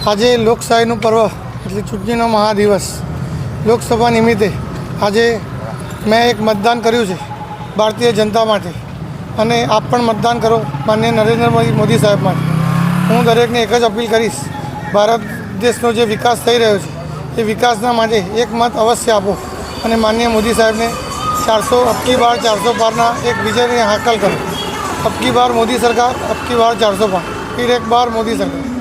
આજે લોકશાહીનું પર્વ એટલે ચૂંટણીનો મહાદિવસ લોકસભા નિમિત્તે આજે મેં એક મતદાન કર્યું છે ભારતીય જનતા માટે અને આપ પણ મતદાન કરો માનનીય નરેન્દ્ર મોદી સાહેબ માટે. હું દરેકને એક જ અપીલ કરીશ, ભારત દેશનો જે વિકાસ થઈ રહ્યો છે એ વિકાસના માટે એક મત અવશ્ય આપો અને માનનીય મોદી સાહેબને 400 અબકી બાર 400 પારના એક વિજયની હાકલ કરો. અબકી બાર મોદી સરકાર, અબકી બાર 400 પાર, फिर एक बार मोदी सरकार.